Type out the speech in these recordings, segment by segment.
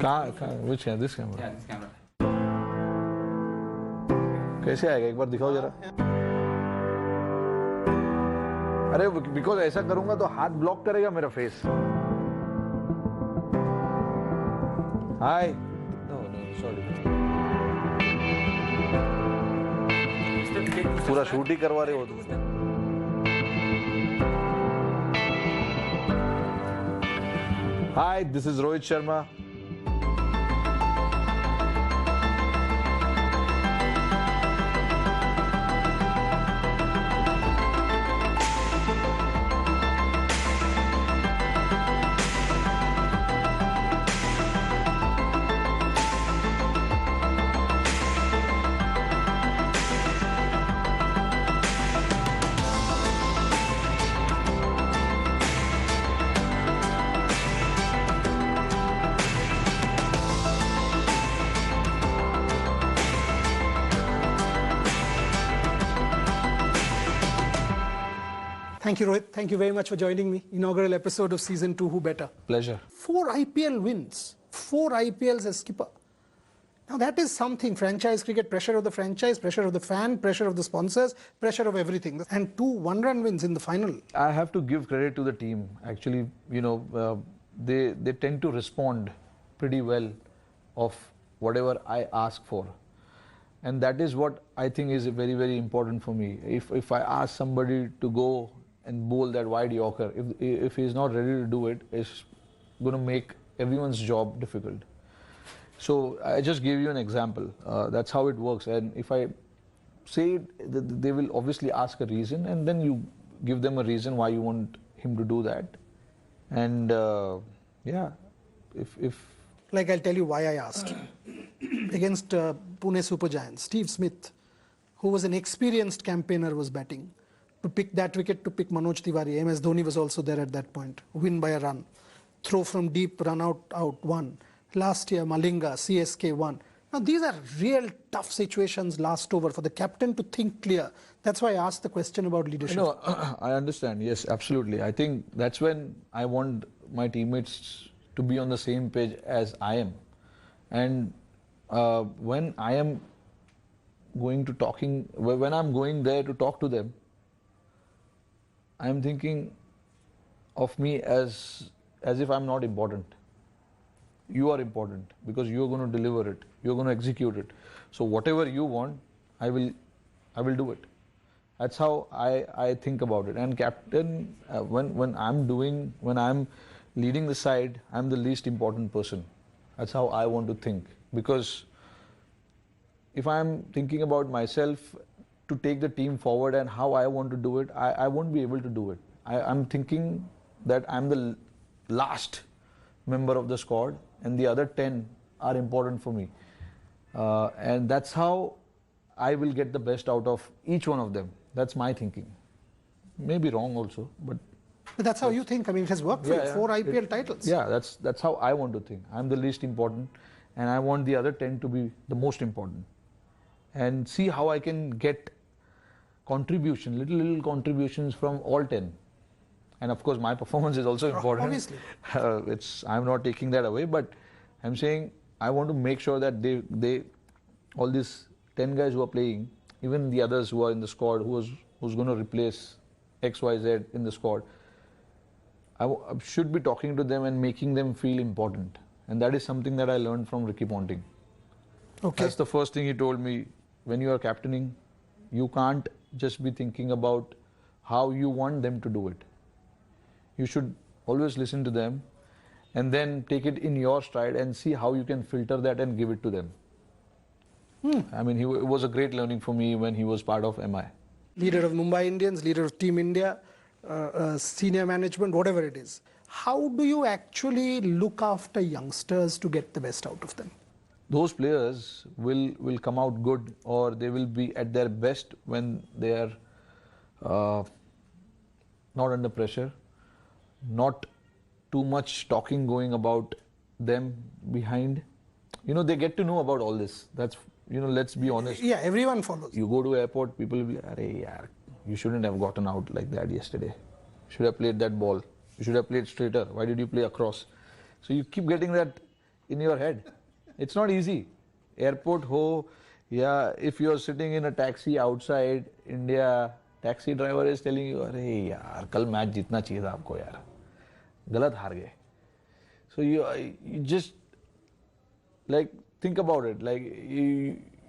Which camera? This camera? Yeah, this camera. कैसे आएगा एक बार दिखाओ जरा. अरे बिकॉज ऐसा करूंगा तो हाथ ब्लॉक करेगा मेरा फेस. हाय. No sorry. पूरा शूट ही करवा रहे हो तुम. Hi, this is Rohit Sharma. Thank you, Rohit. Thank you very much for joining me. Inaugural episode of Season 2, Who Better? Pleasure. 4 IPL wins. 4 IPLs as skipper. Now that is something. Franchise cricket, pressure of the franchise, pressure of the fan, pressure of the sponsors, pressure of everything. And 2 one-run wins in the final. I have to give credit to the team. Actually, they tend to respond pretty well of whatever I ask for. And that is what I think is very, very important for me. If I ask somebody to go and bowl that wide Yorker, if he's not ready to do it, it's going to make everyone's job difficult. So I just gave you an example. That's how it works. And if I say it, they will obviously ask a reason, and then you give them a reason why you want him to do that. And yeah, if like I'll tell you why I asked. Against Pune Super Giants, Steve Smith, who was an experienced campaigner, was batting. To pick that wicket, to pick Manoj Tiwari. MS Dhoni was also there at that point. Win by a run. Throw from deep, run out, one. Last year, Malinga, CSK won. Now, these are real tough situations last over for the captain to think clear. That's why I asked the question about leadership. No, I understand. Yes, absolutely. I think that's when I want my teammates to be on the same page as I am. And when I am when I'm going there to talk to them, I'm thinking of me as if I'm not important. You are important because you're going to deliver it. You're going to execute it. So whatever you want, I will do it. That's how I think about it. And captain, when I'm leading the side, I'm the least important person. That's how I want to think. Because if I'm thinking about myself to take the team forward and how I want to do it, I won't be able to do it. I'm thinking that I'm the last member of the squad and the other 10 are important for me. And that's how I will get the best out of each one of them. That's my thinking. Maybe wrong also, but that's how you think. I mean, it has worked for you. 4 IPL titles. Yeah, that's how I want to think. I'm the least important and I want the other 10 to be the most important. And see how I can get little contributions from all 10. And of course, my performance is also important. Obviously. I'm not taking that away, but I'm saying I want to make sure that they all these 10 guys who are playing, even the others who are in the squad, who's going to replace XYZ in the squad, I should be talking to them and making them feel important. And that is something that I learned from Ricky Ponting. Okay. That's the first thing he told me. When you are captaining, you can't just be thinking about how you want them to do it. You should always listen to them and then take it in your stride and see how you can filter that and give it to them. I mean, it was a great learning for me when he was part of MI. Leader of Mumbai Indians, leader of Team India, senior management, whatever it is. How do you actually look after youngsters to get the best out of them? Those players will come out good, or they will be at their best when they are not under pressure, not too much talking going about them behind. They get to know about all this. That's, let's be honest. Yeah, everyone follows. You go to airport, people will be like, "Arey yaar, you shouldn't have gotten out like that yesterday. You should have played that ball. You should have played straighter. Why did you play across?" So you keep getting that in your head. It's not easy. Airport ho, yeah, if you're sitting in a taxi outside India, taxi driver is telling you, अरे यार कल match जीतना चाहिए था आपको यार, गलत हार गए. So you just like think about it. Like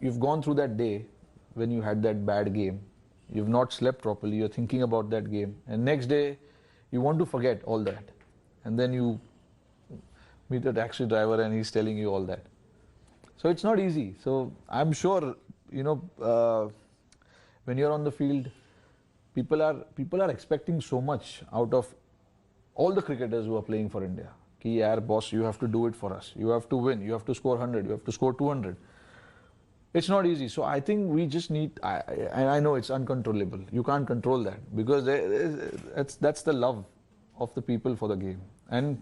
you've gone through that day when you had that bad game. You've not slept properly. You're thinking about that game, and next day you want to forget all that, and then you meet a taxi driver and he's telling you all that. So it's not easy. So I'm sure when you're on the field, people are expecting so much out of all the cricketers who are playing for India. Ki yaar boss, you have to do it for us. You have to win. You have to score 100. You have to score 200. It's not easy. So I think we just need, and I know it's uncontrollable. You can't control that because that's the love of the people for the game and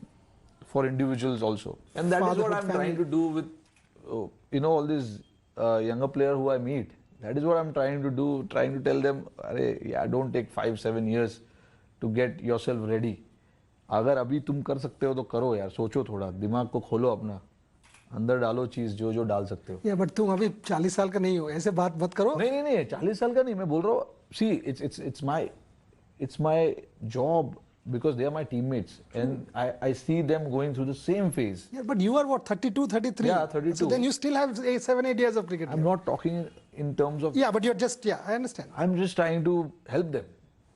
for individuals also. And that is what I'm trying to do with, all these younger players who I meet. That is what I'm trying to do, trying to tell them, yeah, don't take 5-7 years to get yourself ready. अगर अभी तुम कर सकते हो तो करो यार, सोचो थोड़ा, दिमाग को खोलो अपना, अंदर डालो चीज जो जो डाल सकते हो. बट तुम अभी 40 साल का नहीं हो, ऐसे बात मत करो. नहीं 40 साल का नहीं, मैं बोल रहा हूँ, see it's my job because they are my teammates and I see them going through the same phase. Yeah, but you are what, 32, 33? Yeah, 32. So then you still have 7-8 years of cricket. I'm not talking in terms of. Yeah, but you're just, I understand. I'm just trying to help them.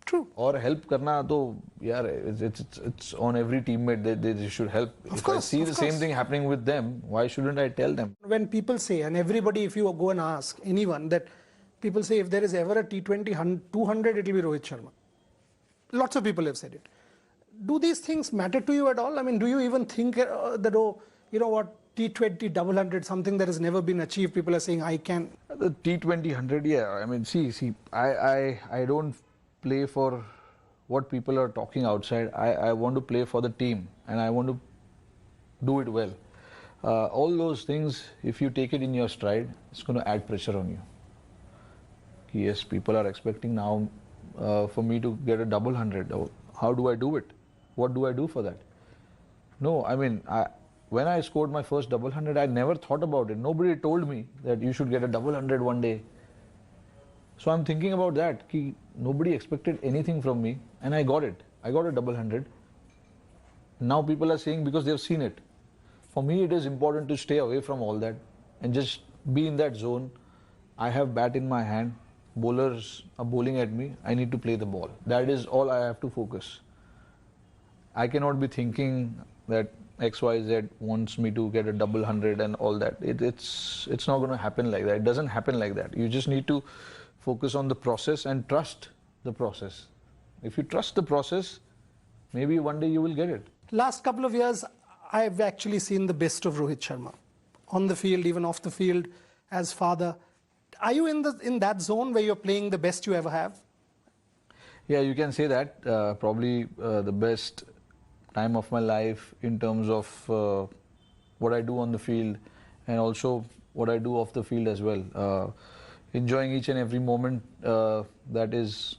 True. Or help करना तो यार, it's on every teammate that they should help. If I see the same thing happening with them, why shouldn't I tell them? When people say, and everybody, if you go and ask anyone, that people say if there is ever a T20 200, it will be Rohit Sharma. Lots of people have said it. Do these things matter to you at all? I mean, do you even think that, oh, you know what, T20 double 100, something that has never been achieved, people are saying I can? The T20 100, yeah. I mean, see, I don't play for what people are talking outside. I want to play for the team and I want to do it well. All those things, if you take it in your stride, it's going to add pressure on you. Yes, people are expecting now for me to get a double 100. How do I do it? What do I do for that? No, I mean, when I scored my first double 100, I never thought about it. Nobody told me that you should get a double 100 one day. So I'm thinking about that. Nobody expected anything from me and I got it. I got a double 100. Now people are saying because they've seen it. For me, it is important to stay away from all that and just be in that zone. I have bat in my hand. Bowlers are bowling at me. I need to play the ball. That is all I have to focus. I cannot be thinking that XYZ wants me to get a double 100 and all that. It's not going to happen like that. It doesn't happen like that. You just need to focus on the process and trust the process. If you trust the process, maybe one day you will get it. Last couple of years, I've actually seen the best of Rohit Sharma. On the field, even off the field, as father. Are you in that zone where you're playing the best you ever have? Yeah, you can say that. Probably the best time of my life in terms of what I do on the field and also what I do off the field as well. Enjoying each and every moment that is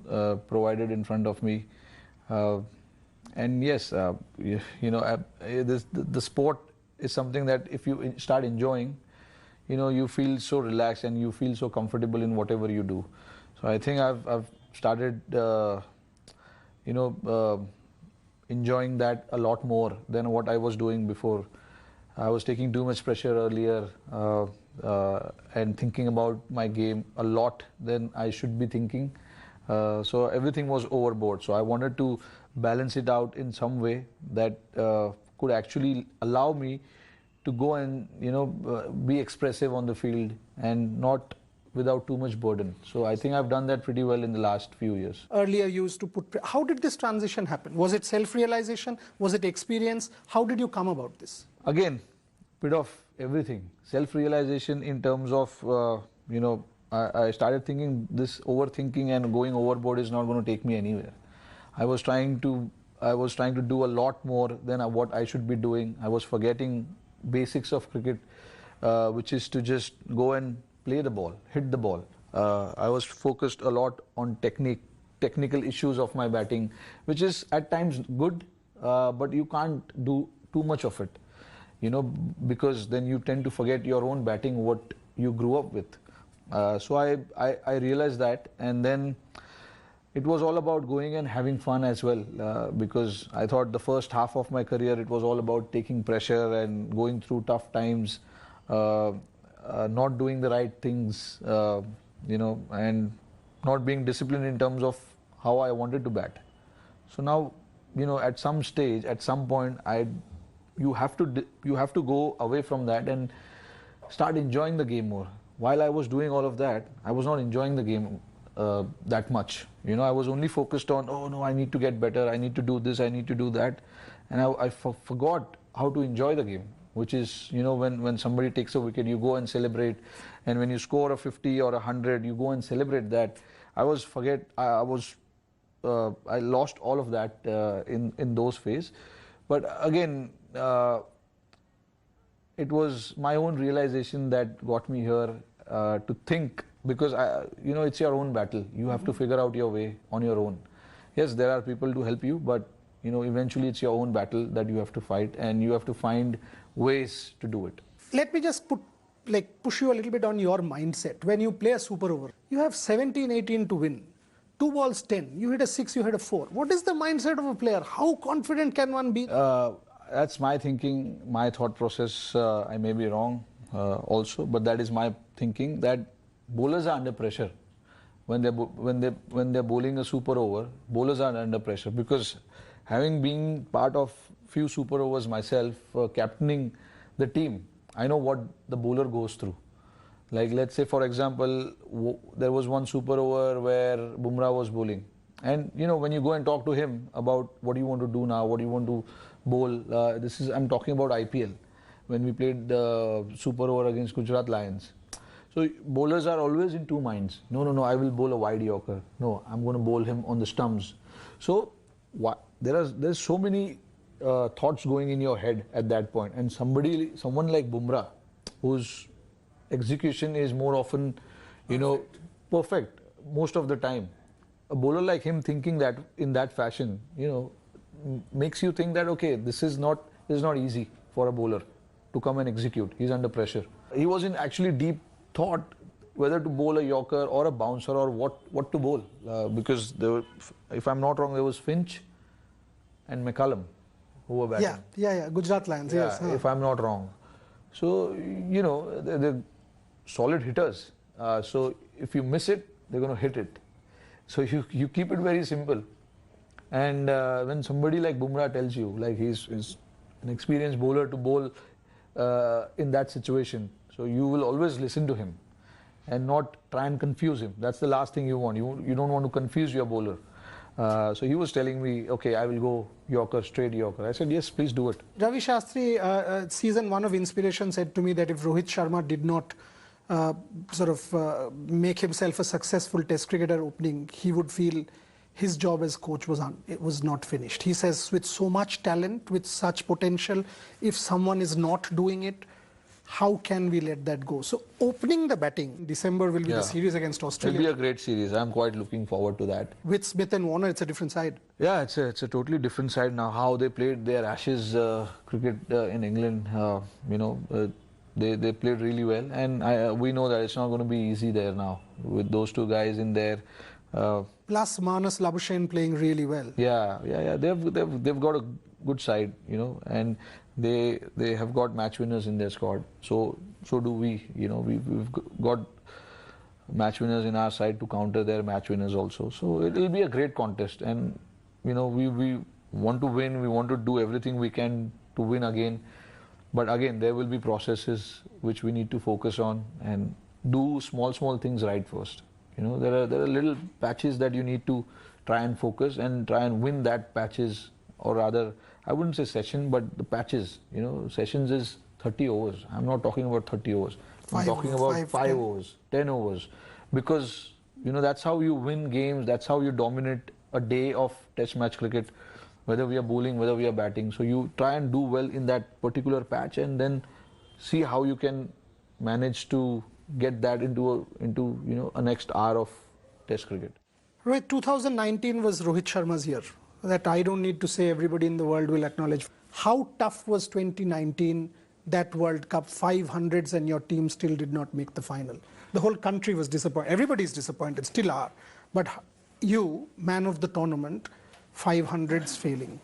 provided in front of me. And yes, the sport is something that if you start enjoying, you feel so relaxed and you feel so comfortable in whatever you do. So I think I've started, enjoying that a lot more than what I was doing before. I was taking too much pressure earlier and thinking about my game a lot than I should be thinking. So everything was overboard. So I wanted to balance it out in some way that could actually allow me to go and be expressive on the field and not without too much burden. So I think I've done that pretty well in the last few years. Earlier you used to put... How did this transition happen? Was it self-realization? Was it experience? How did you come about this? Again, bit of everything. Self-realization in terms of, I started thinking this overthinking and going overboard is not going to take me anywhere. I was trying to do a lot more than what I should be doing. I was forgetting basics of cricket, which is to just go and play the ball, hit the ball. I was focused a lot on technical issues of my batting, which is at times good, but you can't do too much of it. you know, because then you tend to forget your own batting, what you grew up with. So I realized that, and then it was all about going and having fun as well, because I thought the first half of my career, it was all about taking pressure and going through tough times, not doing the right things, you know, and not being disciplined in terms of how I wanted to bat. So now, you know, at some stage, at some point, you have to go away from that and start enjoying the game more. While I was doing all of that, I was not enjoying the game that much. You know, I was only focused on, oh no, I need to get better, I need to do this, I need to do that, and I forgot how to enjoy the game. Which is, you know, when somebody takes a wicket, you go and celebrate, and when you score a 50 or 100, you go and celebrate that. I lost all of that in those phases. But again, it was my own realization that got me here to think, because you know, it's your own battle. You have to figure out your way on your own. Yes, there are people to help you, but you know, eventually it's your own battle that you have to fight, and you have to find ways to do it. Let me just push you a little bit on your mindset. When you play a super over, you have 17, 18 to win. 2 balls, 10. You hit a 6, you hit a 4. What is the mindset of a player? How confident can one be? That's my thinking, my thought process. I may be wrong also, but that is my thinking, that bowlers are under pressure. When they're bowling a super over, bowlers are under pressure, because having been part of few super overs myself, captaining the team, I know what the bowler goes through. Like, let's say, for example, there was one super over where Bumrah was bowling, and you know, when you go and talk to him about what do you want to do now, what do you want to bowl, I'm talking about IPL, when we played the super over against Gujarat Lions. So bowlers are always in two minds. No, I will bowl a wide Yorker. No, I'm going to bowl him on the stumps. So there's so many thoughts going in your head at that point, and someone like Bumrah, whose execution is more often, you know, perfect most of the time. A bowler like him thinking that in that fashion, you know, makes you think that, okay, this is not easy for a bowler to come and execute. He's under pressure. He was in actually deep thought whether to bowl a Yorker or a bouncer, or what to bowl, because if I'm not wrong, there was Finch and McCallum who were batting. Yeah. Gujarat Lions, yes. If I'm not wrong. So, you know, they're solid hitters. So if you miss it, they're going to hit it. So you keep it very simple. And when somebody like Bumrah tells you, like he's an experienced bowler to bowl in that situation, so you will always listen to him and not try and confuse him. That's the last thing you want. You don't want to confuse your bowler. So he was telling me, okay, I will go Yorker, straight Yorker. I said, yes, please do it. Ravi Shastri, season 1 of eInspiration, said to me that if Rohit Sharma did not make himself a successful test cricketer opening, he would feel his job as coach was not finished. He says, with so much talent, with such potential, if someone is not doing it, how can we let that go? So opening the batting, December will be the series against Australia. It'll be a great series. I'm quite looking forward to that. With Smith and Warner, it's a different side. Yeah, it's a totally different side now. How they played their Ashes cricket in England, you know, they played really well, and we know that it's not going to be easy there now with those two guys in there. Plus Manas Labuschagne playing really well. Yeah. They've got a good side, you know, and they have got match winners in their squad. So do we. You know, we've got match winners in our side to counter their match winners also. So it will be a great contest, and you know, we want to win. We want to do everything we can to win again. But again, there will be processes which we need to focus on and do small things right first. You know, there are little patches that you need to try and focus and try and win that patches, or rather, I wouldn't say session, but the patches. You know, sessions is 30 overs. I'm not talking about 30 overs. I'm talking about 5 overs, 10 overs. Because, you know, that's how you win games. That's how you dominate a day of test match cricket, whether we are bowling, whether we are batting. So you try and do well in that particular patch, and then see how you can manage to get that into you know, a next hour of test cricket. Rohit, 2019 was Rohit Sharma's year. That I don't need to say, everybody in the world will acknowledge. How tough was 2019 that World Cup, 500s, and your team still did not make the final. The whole country was disappointed. Everybody's disappointed, still are. But you, man of the tournament, 500s failing.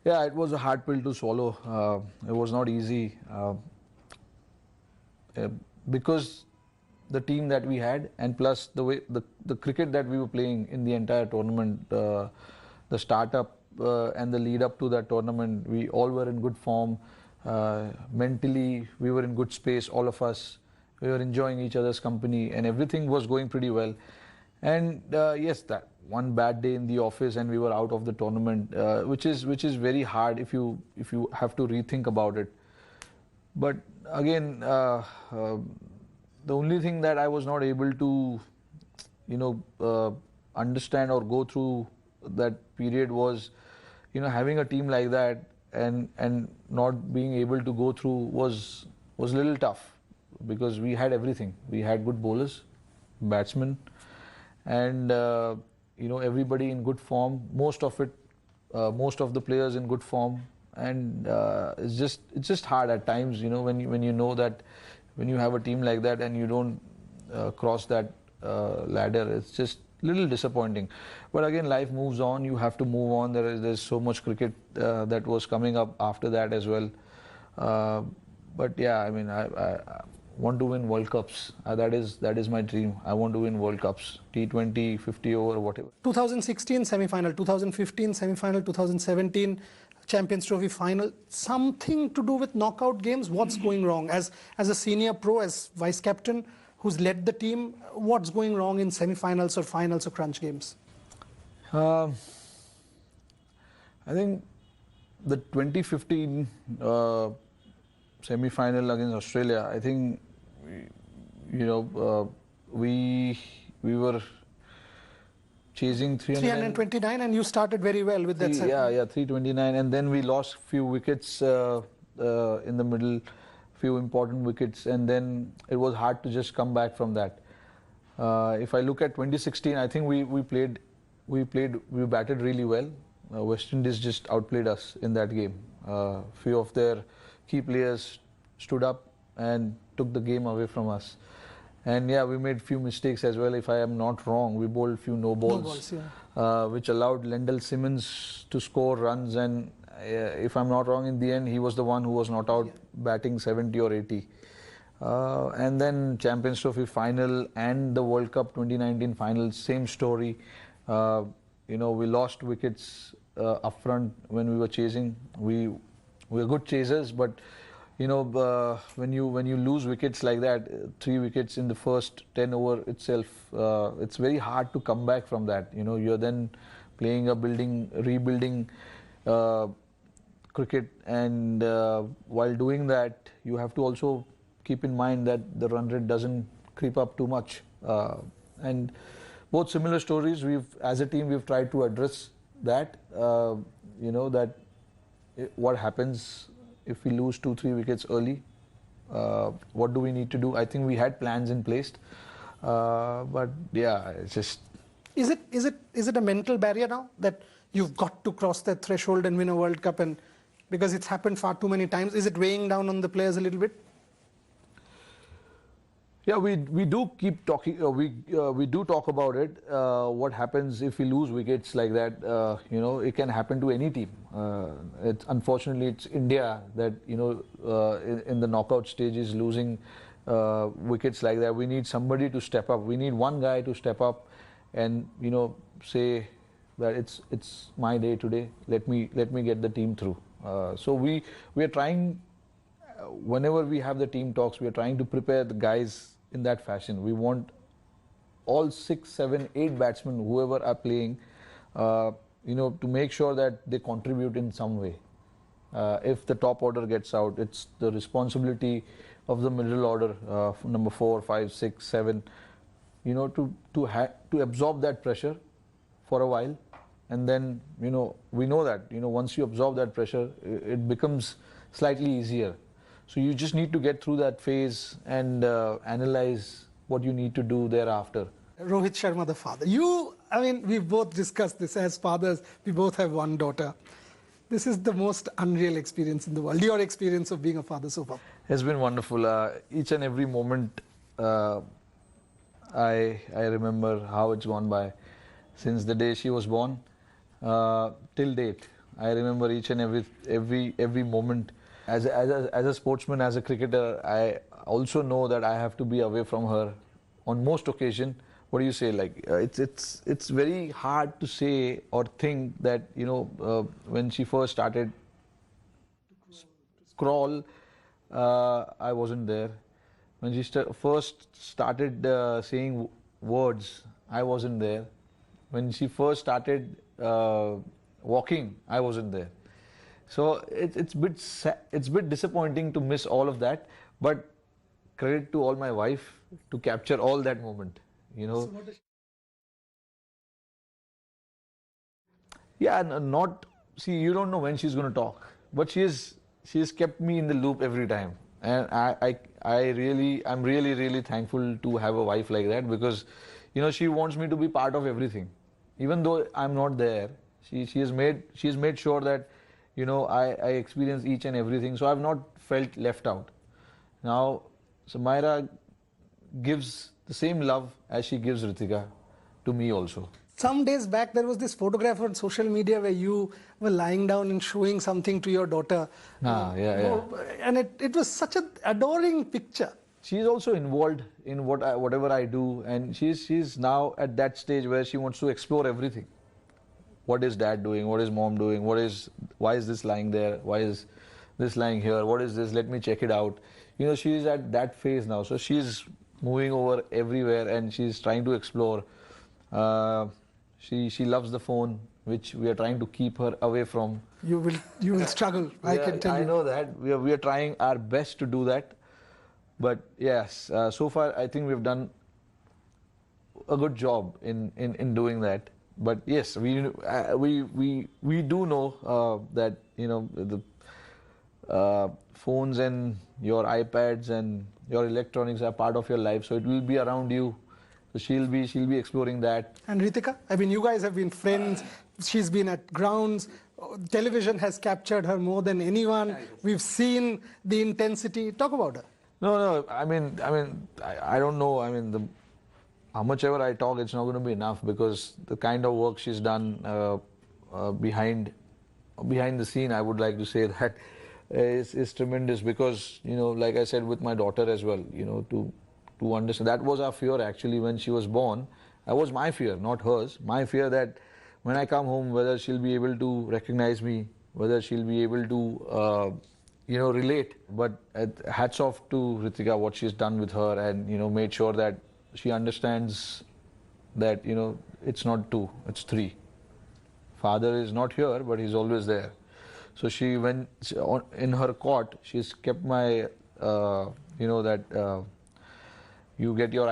Yeah, it was a hard pill to swallow. It was not easy because the team that we had, and plus the way the cricket that we were playing in the entire tournament, the startup and the lead up to that tournament, we all were in good form. Mentally, we were in good space, all of us. We were enjoying each other's company, and everything was going pretty well. And yes, that one bad day in the office, and we were out of the tournament, which is very hard if you have to rethink about it. But again, the only thing that I was not able to, understand or go through that period was, having a team like that and not being able to go through was a little tough, because we had everything. We had good bowlers, batsmen, and everybody in good form. Most of the players in good form, and it's just hard at times, when you know that when you have a team like that and you don't cross that ladder. It's just a little disappointing. But again, life moves on. You have to move on. There's so much cricket that was coming up after that as well. But yeah, I mean, I want to win World Cups. That is my dream. I want to win World Cups, T20, 50 over, whatever. 2016 semi-final, 2015 semi-final, 2017 Champions Trophy final. Something to do with knockout games? What's going wrong? As a senior pro, as vice captain, who's led the team, what's going wrong in semi-finals or finals or crunch games? I think the 2015 semi-final against Australia, I think, we were chasing 329, and you started very well with that. Yeah, 329, and then we lost few wickets in the middle, few important wickets, and then it was hard to just come back from that. If I look at 2016, I think we batted really well. West Indies just outplayed us in that game. Few of their key players stood up and took the game away from us. And yeah, we made few mistakes as well. If I am not wrong, we bowled few no balls, which allowed Lendl Simmons to score runs. And if I'm not wrong, in the end, he was the one who was not out batting 70 or 80. And then Champions Trophy final and the World Cup 2019 final, same story. We lost wickets up front when we were chasing. We were good chasers, but when you lose wickets like that, 3 wickets in the first 10 over itself, it's very hard to come back from that. You're then playing rebuilding cricket, and while doing that, you have to also keep in mind that the run rate doesn't creep up too much. And both similar stories. As a team, we've tried to address that. What happens if we lose 2-3 wickets early? What do we need to do? I think we had plans in place, but yeah, it's just. Is it a mental barrier now that you've got to cross that threshold and win a World Cup, and because it's happened far too many times? Is it weighing down on the players a little bit? Yeah, we do keep talking. We do talk about it. What happens if we lose wickets like that? It can happen to any team. Unfortunately, it's India that in the knockout stage is losing wickets like that. We need somebody to step up. We need one guy to step up and say that it's my day today. Let me get the team through. So we are trying. Whenever we have the team talks, we are trying to prepare the guys in that fashion. We want all 6, 7, 8 batsmen, whoever are playing, to make sure that they contribute in some way. If the top order gets out, it's the responsibility of the middle order, number 4, 5, 6, 7, to absorb that pressure for a while, and then we know that once you absorb that pressure, it becomes slightly easier. So you just need to get through that phase and analyze what you need to do thereafter. Rohit Sharma, the father. We both discussed this as fathers. We both have one daughter. this is the most unreal experience in the world. Your experience of being a father so far. It's been wonderful. Each and every moment, I remember how it's gone by. Since the day she was born till date, I remember each and every moment. As a sportsman, as a cricketer, I also know that I have to be away from her on most occasions. What do you say? Like it's very hard to say or think that when she first started crawl, I wasn't there. When she first started saying words, I wasn't there. When she first started walking, I wasn't there. So it's bit disappointing to miss all of that. But credit to all my wife to capture all that moment. Yeah, not see. You don't know when she's going to talk, but she's kept me in the loop every time, and I'm really thankful to have a wife like that, because she wants me to be part of everything, even though I'm not there. She's made sure that I experience each and everything, so I've not felt left out. Now, Samaira gives the same love as she gives Ritika to me also. Some days back, there was this photograph on social media where you were lying down and showing something to your daughter. Yeah. And it was such an adoring picture. She's also involved in whatever I do, and she's now at that stage where she wants to explore everything. What is dad doing? What is mom doing? Why is this lying there? Why is this lying here? What is this? Let me check it out. She's at that phase now, so she's moving over everywhere and she's trying to explore. She loves the phone, which we are trying to keep her away from. You will struggle, I can tell you. I know that. We are trying our best to do that. But yes, so far I think we've done a good job in doing that. But yes, we do know that the phones and your iPads and your electronics are part of your life, so it will be around you. So she'll be exploring that. And Ritika, I mean, you guys have been friends. She's been at grounds. Television has captured her more than anyone. We've seen the intensity. Talk about her. No. I mean, I don't know. I mean, how much ever I talk, it's not going to be enough, because the kind of work she's done behind the scene, I would like to say that is tremendous. Because like I said with my daughter as well, to understand, that was our fear actually when she was born. That was my fear, not hers. My fear that when I come home, whether she'll be able to recognize me, whether she'll be able to relate. But hats off to Ritika, what she's done with her, and made sure that she understands that it's not 2, it's 3. Father is not here, but he's always there. So in her cot, she's kept my you get your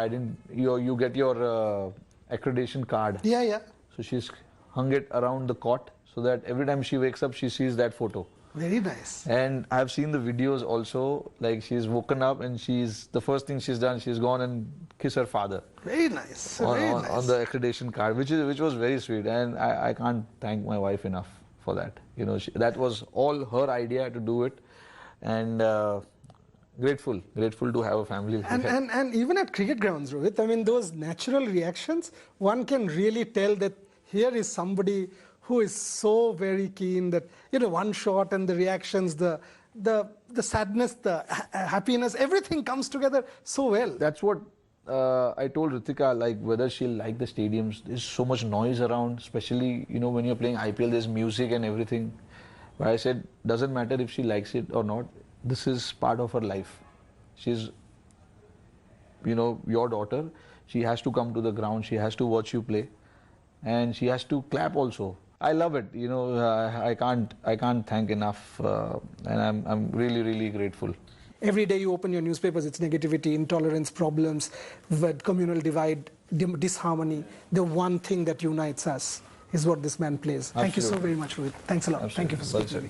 accreditation card. Yeah. So she's hung it around the cot so that every time she wakes up, she sees that photo. Very nice. And I've seen the videos also, like she's woken up and the first thing she's done, she's gone and kissed her father. Very nice. On the accreditation card, which was very sweet. And I can't thank my wife enough for that. That was all her idea to do it. And grateful to have a family like that. And even at cricket grounds, Rohit, I mean, those natural reactions, one can really tell that here is somebody who is so very keen that, one shot and the reactions, the sadness, the happiness, everything comes together so well. That's what I told Ritika, like whether she'll like the stadiums. There's so much noise around, especially, when you're playing IPL, there's music and everything. But I said, doesn't matter if she likes it or not. This is part of her life. She's, your daughter. She has to come to the ground. She has to watch you play. And she has to clap also. I love it. I can't thank enough. And I'm really, really grateful. Every day you open your newspapers, it's negativity, intolerance, problems, communal divide, disharmony. The one thing that unites us is what this man plays. Absolutely. Thank you so very much, Rohit. Thanks a lot. Absolutely. Thank you for speaking.